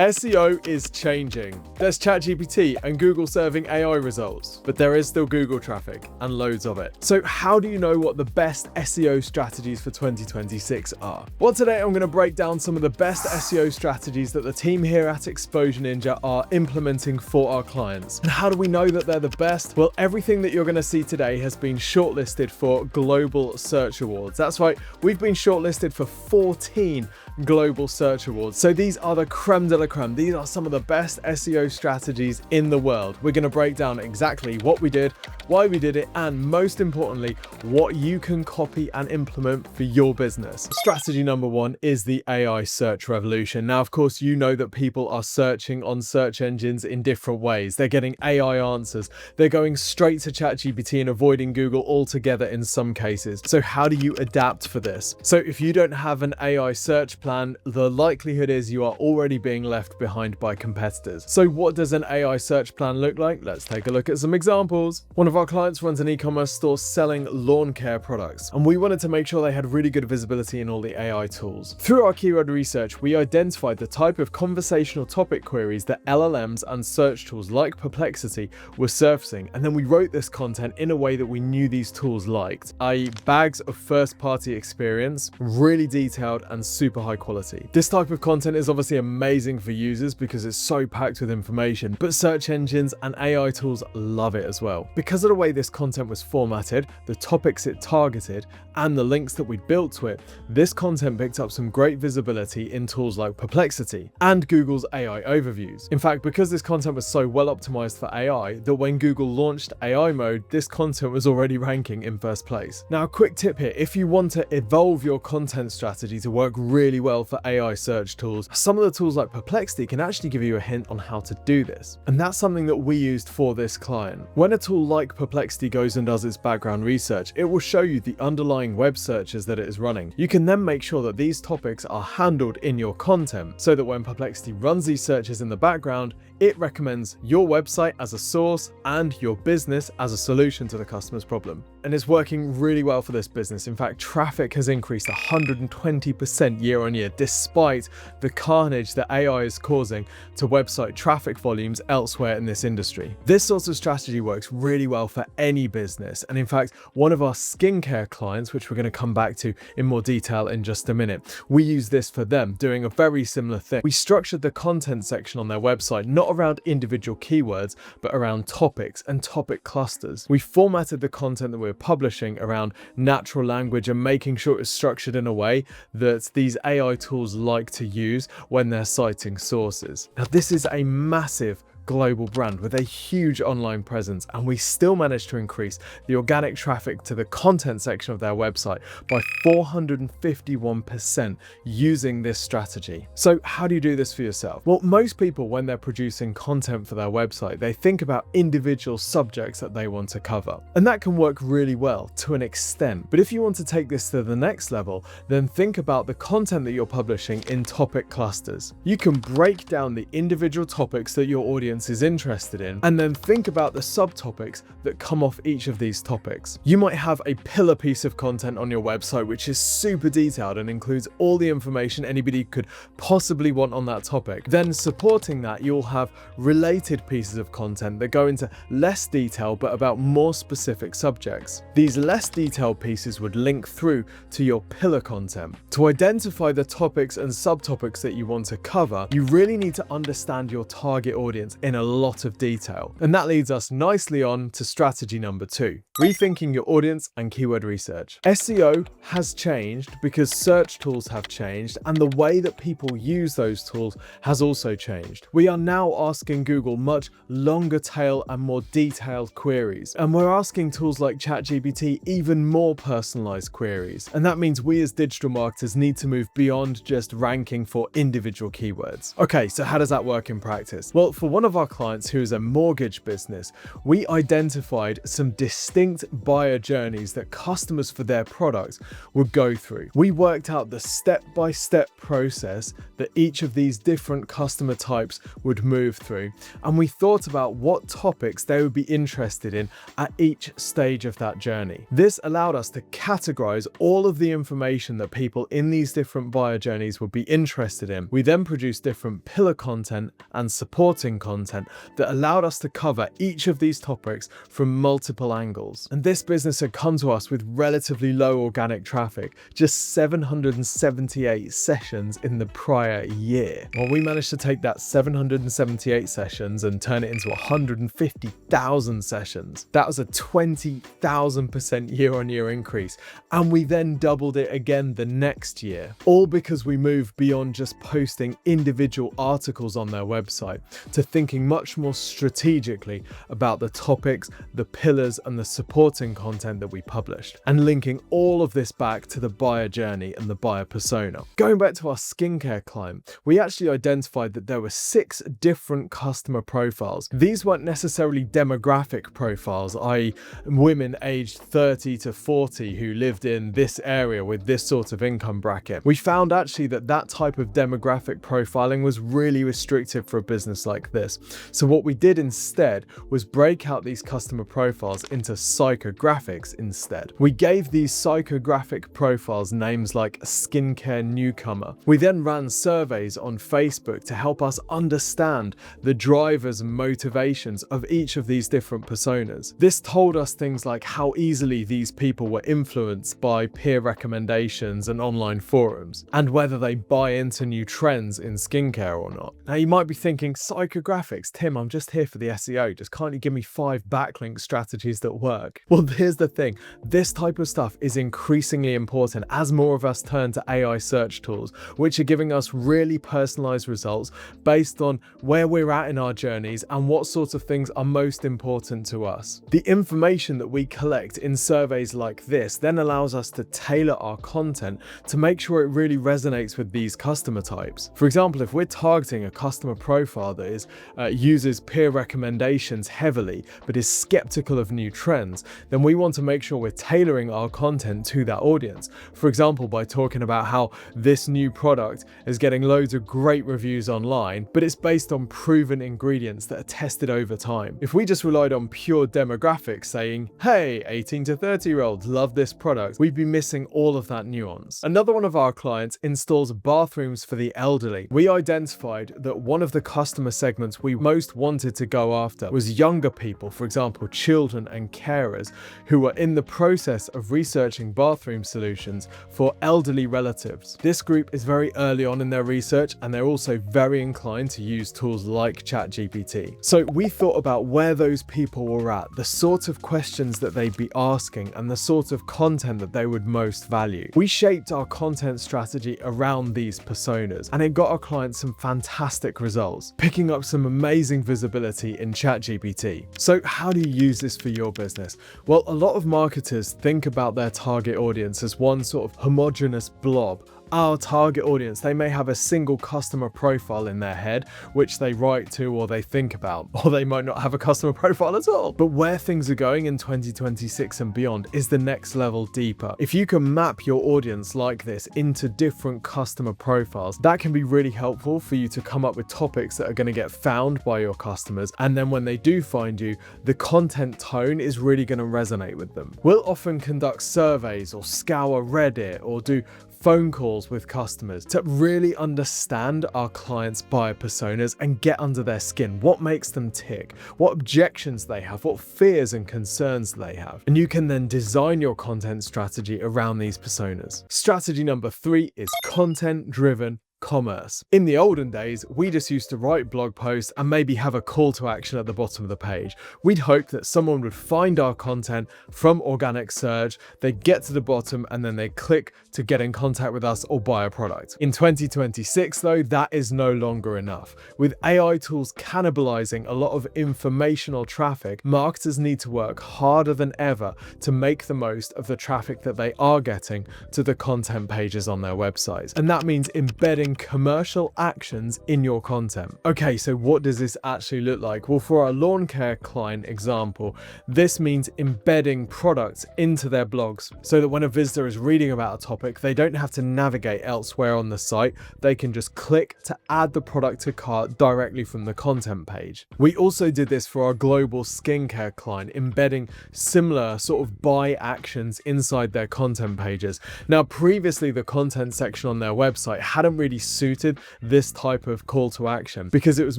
SEO is changing. There's ChatGPT and Google serving AI results, but there is still Google traffic and loads of it. So how do you know what the best SEO strategies for 2026 are? Well, today I'm going to break down some of the best SEO strategies that the team here at Exposure Ninja are implementing for our clients. And how do we know that they're the best? Well, everything that you're going to see today has been shortlisted for Global Search Awards. That's right, we've been shortlisted for 14 Global Search Awards. So these are the creme de la creme. These are some of the best SEO strategies in the world. We're going to break down exactly what we did, why we did it, and most importantly, what you can copy and implement for your business. Strategy number one is the AI search revolution. Now, of course, you know that people are searching on search engines in different ways. They're getting AI answers. They're going straight to ChatGPT and avoiding Google altogether in some cases. So how do you adapt for this? So if you don't have an AI search plan, the likelihood is you are already being left behind by competitors. So what does an AI search plan look like? Let's take a look at some examples. One of our clients runs an e-commerce store selling lawn care products, and we wanted to make sure they had really good visibility in all the AI tools. Through our keyword research, we identified the type of conversational topic queries that LLMs and search tools like Perplexity were surfacing, and then we wrote this content in a way that we knew these tools liked, i.e. bags of first-party experience, really detailed and super high quality. This type of content is obviously amazing for users because it's so packed with information, but search engines and AI tools love it as well. Because of the way this content was formatted, the topics it targeted, and the links that we built to it, this content picked up some great visibility in tools like Perplexity and Google's AI overviews. In fact, because this content was so well optimized for AI, that when Google launched AI mode, this content was already ranking in first place. Now, a quick tip here, if you want to evolve your content strategy to work really well for AI search tools, some of the tools like Perplexity can actually give you a hint on how to do this. And that's something that we used for this client. When a tool like Perplexity goes and does its background research, it will show you the underlying web searches that it is running. You can then make sure that these topics are handled in your content so that when Perplexity runs these searches in the background, it recommends your website as a source and your business as a solution to the customer's problem. And it's working really well for this business. In fact, traffic has increased 120% year on year, despite the carnage that AI is causing to website traffic volumes elsewhere in this industry. This sort of strategy works really well for any business. And in fact, one of our skincare clients, which we're going to come back to in more detail in just a minute, we use this for them, doing a very similar thing. We structured the content section on their website, not around individual keywords, but around topics and topic clusters. We formatted the content that we're publishing around natural language and making sure it's structured in a way that these AI tools like to use when they're citing sources. Now, this is a massive global brand with a huge online presence, and we still managed to increase the organic traffic to the content section of their website by 451% using this strategy. So how do you do this for yourself? Well, most people, when they're producing content for their website, they think about individual subjects that they want to cover, and that can work really well to an extent. But if you want to take this to the next level, then think about the content that you're publishing in topic clusters. You can break down the individual topics that your audience is interested in, and then think about the subtopics that come off each of these topics. You might have a pillar piece of content on your website which is super detailed and includes all the information anybody could possibly want on that topic. Then supporting that, you'll have related pieces of content that go into less detail but about more specific subjects. These less detailed pieces would link through to your pillar content. To identify the topics and subtopics that you want to cover, you really need to understand your target audience in a lot of detail. And that leads us nicely on to strategy number 2, rethinking your audience and keyword research. SEO has changed because search tools have changed, and the way that people use those tools has also changed. We are now asking Google much longer tail and more detailed queries, and we're asking tools like ChatGPT even more personalized queries. And that means we as digital marketers need to move beyond just ranking for individual keywords. Okay, so how does that work in practice? Well, for one of of our clients who is a mortgage business, we identified some distinct buyer journeys that customers for their products would go through. We worked out the step-by-step process that each of these different customer types would move through, and we thought about what topics they would be interested in at each stage of that journey. This allowed us to categorize all of the information that people in these different buyer journeys would be interested in. We then produced different pillar content and supporting content that allowed us to cover each of these topics from multiple angles. And this business had come to us with relatively low organic traffic, just 778 sessions in the prior year. Well, we managed to take that 778 sessions and turn it into 150,000 sessions. That was a 20,000% year-on-year increase. And we then doubled it again the next year, all because we moved beyond just posting individual articles on their website to thinking much more strategically about the topics, the pillars, and the supporting content that we published, and linking all of this back to the buyer journey and the buyer persona. Going back to our skincare client, we actually identified that there were 6 different customer profiles. These weren't necessarily demographic profiles, i.e. women aged 30 to 40 who lived in this area with this sort of income bracket. We found actually that that type of demographic profiling was really restrictive for a business like this. So what we did instead was break out these customer profiles into psychographics instead. We gave these psychographic profiles names like skincare newcomer. We then ran surveys on Facebook to help us understand the drivers and motivations of each of these different personas. This told us things like how easily these people were influenced by peer recommendations and online forums, and whether they buy into new trends in skincare or not. Now you might be thinking, psychographics, Tim, I'm just here for the SEO, just kindly give me 5 backlink strategies that work. Well, here's the thing, this type of stuff is increasingly important as more of us turn to AI search tools, which are giving us really personalized results based on where we're at in our journeys and what sorts of things are most important to us. The information that we collect in surveys like this then allows us to tailor our content to make sure it really resonates with these customer types. For example, if we're targeting a customer profile that uses peer recommendations heavily but is skeptical of new trends, then we want to make sure we're tailoring our content to that audience. For example, by talking about how this new product is getting loads of great reviews online, but it's based on proven ingredients that are tested over time. If we just relied on pure demographics saying, hey, 18 to 30-year-olds love this product, we'd be missing all of that nuance. Another one of our clients installs bathrooms for the elderly. We identified that one of the customer segments we most wanted to go after was younger people, for example, children and carers, who were in the process of researching bathroom solutions for elderly relatives. This group is very early on in their research, and they're also very inclined to use tools like ChatGPT. So we thought about where those people were at, the sort of questions that they'd be asking, and the sort of content that they would most value. We shaped our content strategy around these personas, and it got our clients some fantastic results, picking up some amazing visibility in ChatGPT. So how do you use this for your business? Well, a lot of marketers think about their target audience as one sort of homogeneous blob. Our target audience, they may have a single customer profile in their head, which they write to or they think about, or they might not have a customer profile at all. But where things are going in 2026 and beyond is the next level deeper. If you can map your audience like this into different customer profiles, that can be really helpful for you to come up with topics that are going to get found by your customers. And then when they do find you, the content tone is really going to resonate with them. We'll often conduct surveys or scour Reddit or do phone calls with customers to really understand our clients' buyer personas and get under their skin. What makes them tick? What objections they have? What fears and concerns they have? And you can then design your content strategy around these personas. Strategy number 3 is content-driven commerce. In the olden days, we just used to write blog posts and maybe have a call to action at the bottom of the page. We'd hope that someone would find our content from organic search, they'd get to the bottom, and then they'd click to get in contact with us or buy a product. In 2026, though, that is no longer enough. With AI tools cannibalizing a lot of informational traffic, marketers need to work harder than ever to make the most of the traffic that they are getting to the content pages on their websites. And that means embedding embedding commercial actions in your content. Okay, so what does this actually look like? Well, for our lawn care client example, this means embedding products into their blogs so that when a visitor is reading about a topic, they don't have to navigate elsewhere on the site. They can just click to add the product to cart directly from the content page. We also did this for our global skincare client, embedding similar sort of buy actions inside their content pages. Now, previously, the content section on their website hadn't really suited this type of call to action because it was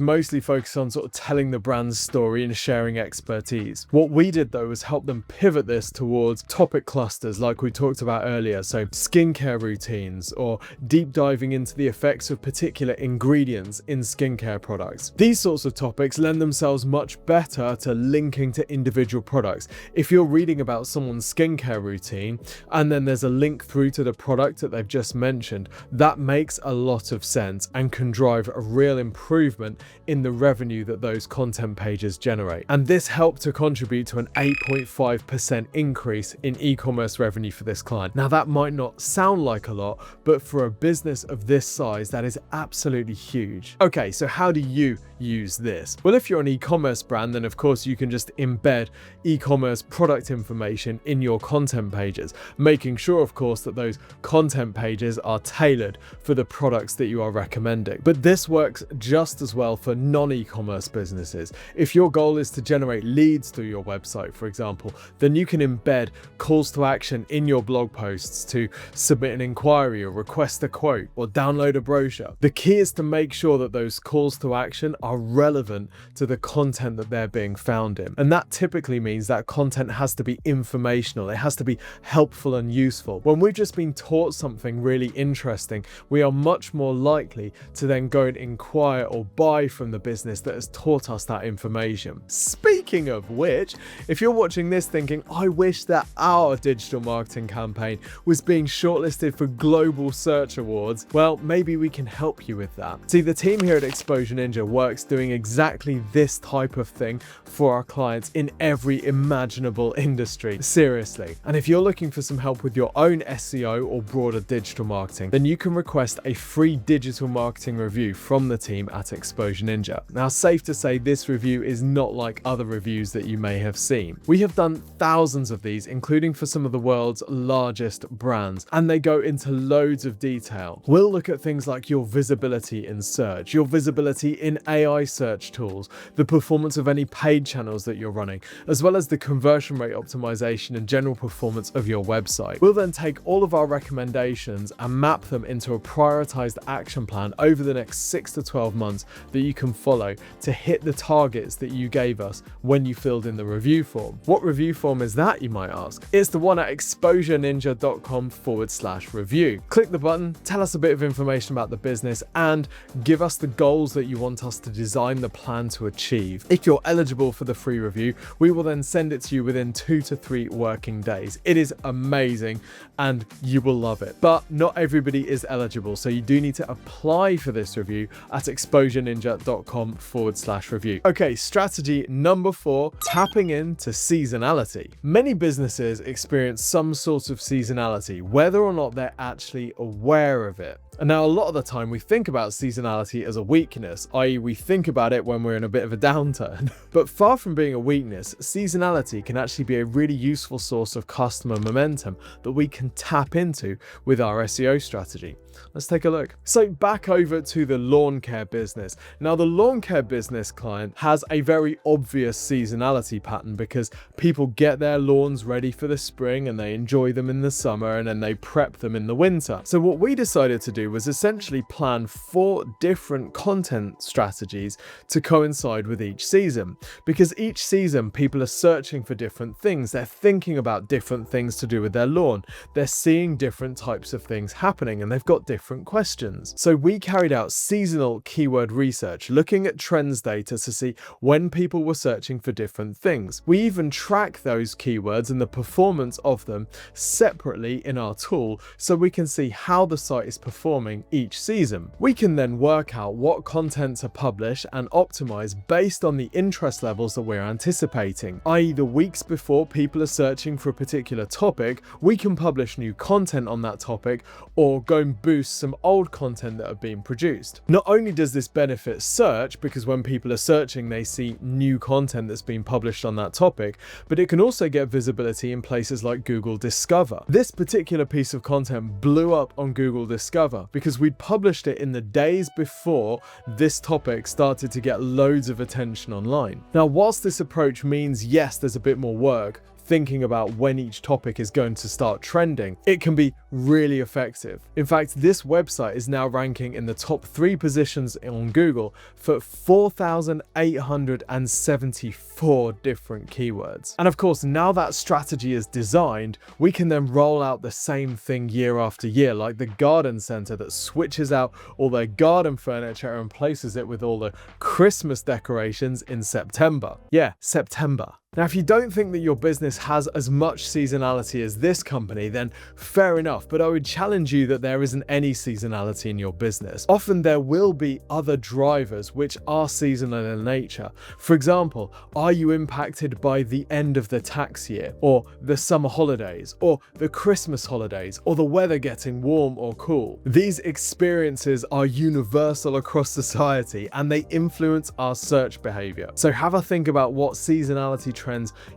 mostly focused on sort of telling the brand's story and sharing expertise. What we did though was help them pivot this towards topic clusters like we talked about earlier, so skincare routines or deep diving into the effects of particular ingredients in skincare products. These sorts of topics lend themselves much better to linking to individual products. If you're reading about someone's skincare routine and then there's a link through to the product that they've just mentioned, that makes a lot of sense and can drive a real improvement in the revenue that those content pages generate. And this helped to contribute to an 8.5% increase in e-commerce revenue for this client. Now, that might not sound like a lot, but for a business of this size, that is absolutely huge. Okay, so how do you use this? Well, if you're an e-commerce brand, then of course you can just embed e-commerce product information in your content pages, making sure, of course, that those content pages are tailored for the products that you are recommending. But this works just as well for non-e-commerce businesses. If your goal is to generate leads through your website, for example, then you can embed calls to action in your blog posts to submit an inquiry or request a quote or download a brochure. The key is to make sure that those calls to action are relevant to the content that they're being found in. And that typically means that content has to be informational. It has to be helpful and useful. When we've just been taught something really interesting, we are much more likely to then go and inquire or buy from the business that has taught us that information. Speaking of which, if you're watching this thinking, I wish that our digital marketing campaign was being shortlisted for global search awards, well, maybe we can help you with that. See, the team here at Exposure Ninja works doing exactly this type of thing for our clients in every imaginable industry. Seriously. And if you're looking for some help with your own SEO or broader digital marketing, then you can request a free digital marketing review from the team at Exposure Ninja. Now, safe to say this review is not like other reviews that you may have seen. We have done thousands of these, including for some of the world's largest brands, and they go into loads of detail. We'll look at things like your visibility in search, your visibility in AI search tools, the performance of any paid channels that you're running, as well as the conversion rate optimization and general performance of your website. We'll then take all of our recommendations and map them into a prioritized action plan over the next 6 to 12 months that you can follow to hit the targets that you gave us when you filled in the review form. What review form is that, you might ask? It's the one at exposureninja.com/review. Click the button, tell us a bit of information about the business, and give us the goals that you want us to design the plan to achieve. If you're eligible for the free review, we will then send it to you within 2 to 3 working days. It is amazing and you will love it. But not everybody is eligible, so you do need to apply for this review at exposureninja.com/review. Okay, strategy number 4, tapping into seasonality. Many businesses experience some sort of seasonality, whether or not they're actually aware of it. And now a lot of the time we think about seasonality as a weakness, i.e. we think about it when we're in a bit of a downturn. But far from being a weakness, seasonality can actually be a really useful source of customer momentum that we can tap into with our SEO strategy. Let's take a look. So back over to the lawn care business. Now the lawn care business client has a very obvious seasonality pattern because people get their lawns ready for the spring and they enjoy them in the summer and then they prep them in the winter. So what we decided to do was essentially plan 4 different content strategies to coincide with each season, because each season people are searching for different things. They're thinking about different things to do with their lawn. They're seeing different types of things happening and they've got different questions. So we carried out seasonal keyword research, looking at trends data to see when people were searching for different things. We even track those keywords and the performance of them separately in our tool so we can see how the site is performing performing each season. We can then work out what content to publish and optimize based on the interest levels that we're anticipating, i.e. the weeks before people are searching for a particular topic, we can publish new content on that topic or go and boost some old content that have been produced. Not only does this benefit search, because when people are searching they see new content that's been published on that topic, but it can also get visibility in places like Google Discover. This particular piece of content blew up on Google Discover because we'd published it in the days before this topic started to get loads of attention online. Now, whilst this approach means yes, there's a bit more work thinking about when each topic is going to start trending, it can be really effective. In fact, this website is now ranking in the top 3 positions on Google for 4,874 different keywords. And of course, now that strategy is designed, we can then roll out the same thing year after year, like the garden center that switches out all their garden furniture and replaces it with all the Christmas decorations in September. Yeah, September. Now, if you don't think that your business has as much seasonality as this company, then fair enough, but I would challenge you that there isn't any seasonality in your business. Often there will be other drivers which are seasonal in nature. For example, are you impacted by the end of the tax year, or the summer holidays, or the Christmas holidays, or the weather getting warm or cool? These experiences are universal across society and they influence our search behavior. So have a think about what seasonality trends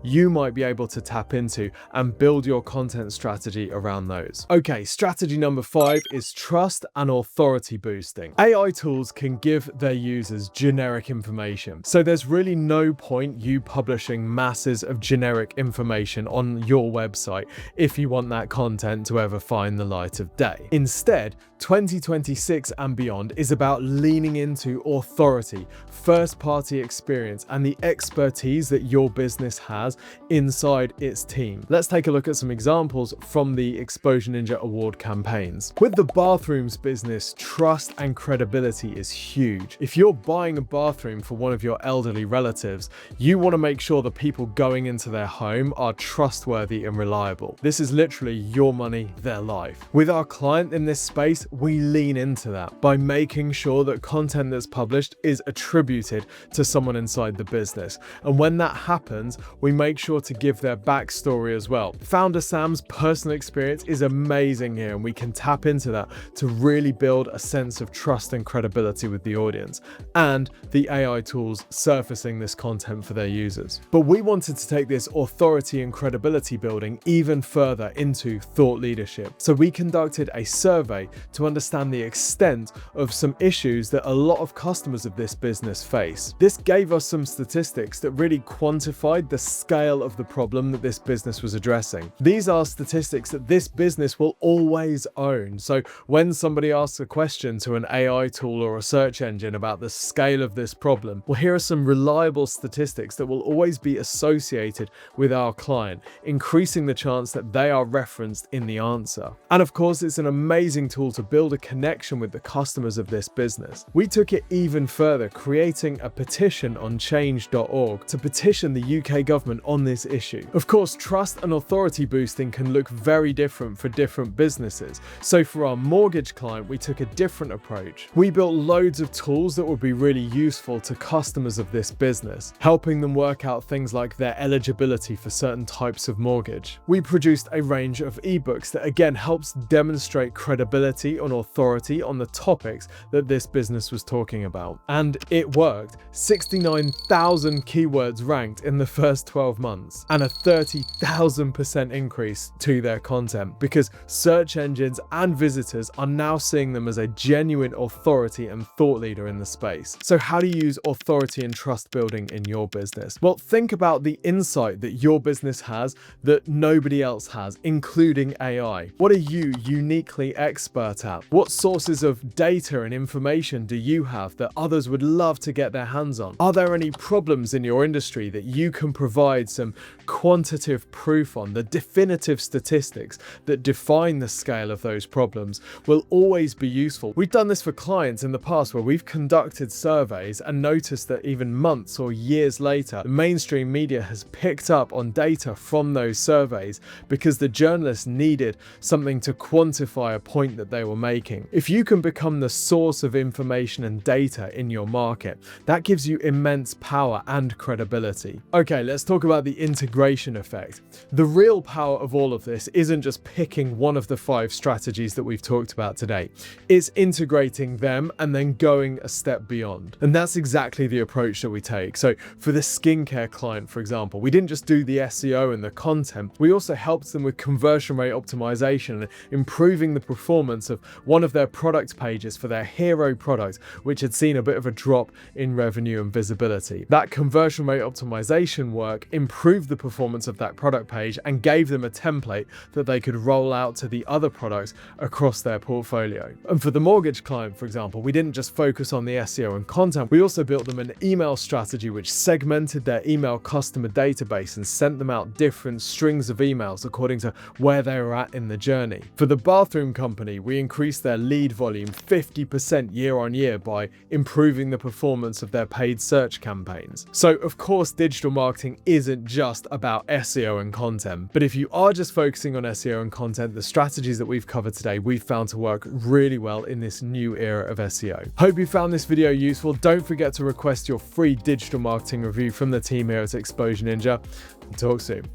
you might be able to tap into and build your content strategy around those. Okay, strategy number 5 is trust and authority boosting. AI tools can give their users generic information, so there's really no point you publishing masses of generic information on your website if you want that content to ever find the light of day. Instead, 2026 and beyond is about leaning into authority, first-party experience, and the expertise that your business has inside its team. Let's take a look at some examples from the Exposure Ninja Award campaigns. With the bathrooms business, trust and credibility is huge. If you're buying a bathroom for one of your elderly relatives, you want to make sure the people going into their home are trustworthy and reliable. This is literally your money, their life. With our client in this space, we lean into that by making sure that content that's published is attributed to someone inside the business. And when that happens, we make sure to give their backstory as well. Founder Sam's personal experience is amazing here, and we can tap into that to really build a sense of trust and credibility with the audience and the AI tools surfacing this content for their users. But we wanted to take this authority and credibility building even further into thought leadership. So we conducted a survey to understand the extent of some issues that a lot of customers of this business face. This gave us some statistics that really quantified the scale of the problem that this business was addressing. These are statistics that this business will always own. So when somebody asks a question to an AI tool or a search engine about the scale of this problem, well, here are some reliable statistics that will always be associated with our client, increasing the chance that they are referenced in the answer. And of course, it's an amazing tool to build a connection with the customers of this business. We took it even further, creating a petition on change.org to petition the UK government on this issue. Of course, trust and authority boosting can look very different for different businesses. So for our mortgage client, we took a different approach. We built loads of tools that would be really useful to customers of this business, helping them work out things like their eligibility for certain types of mortgage. We produced a range of ebooks that again helps demonstrate credibility and authority on the topics that this business was talking about. And it worked. 69,000 keywords ranked in the first 12 months and a 30,000% increase to their content because search engines and visitors are now seeing them as a genuine authority and thought leader in the space. So how do you use authority and trust building in your business? Well, think about the insight that your business has that nobody else has, including AI. What are you uniquely expert at? What sources of data and information do you have that others would love to get their hands on? Are there any problems in your industry that you can provide some quantitative proof on? The definitive statistics that define the scale of those problems will always be useful. We've done this for clients in the past where we've conducted surveys and noticed that even months or years later, the mainstream media has picked up on data from those surveys because the journalists needed something to quantify a point that they were were making. If you can become the source of information and data in your market, that gives you immense power and credibility. Okay, let's talk about the integration effect. The real power of all of this isn't just picking one of the 5 strategies that we've talked about today. It's integrating them and then going a step beyond. And that's exactly the approach that we take. So for the skincare client, for example, we didn't just do the SEO and the content, we also helped them with conversion rate optimization and improving the performance of one of their product pages for their hero product, which had seen a bit of a drop in revenue and visibility. That conversion rate optimization work improved the performance of that product page and gave them a template that they could roll out to the other products across their portfolio. And for the mortgage client, for example, we didn't just focus on the SEO and content, we also built them an email strategy which segmented their email customer database and sent them out different strings of emails according to where they were at in the journey. For the bathroom company, we increased their lead volume 50% year on year by improving the performance of their paid search campaigns. So of course, digital marketing isn't just about SEO and content, but if you are just focusing on SEO and content, the strategies that we've covered today, we've found to work really well in this new era of SEO. Hope you found this video useful. Don't forget to request your free digital marketing review from the team here at Exposure Ninja. Talk soon.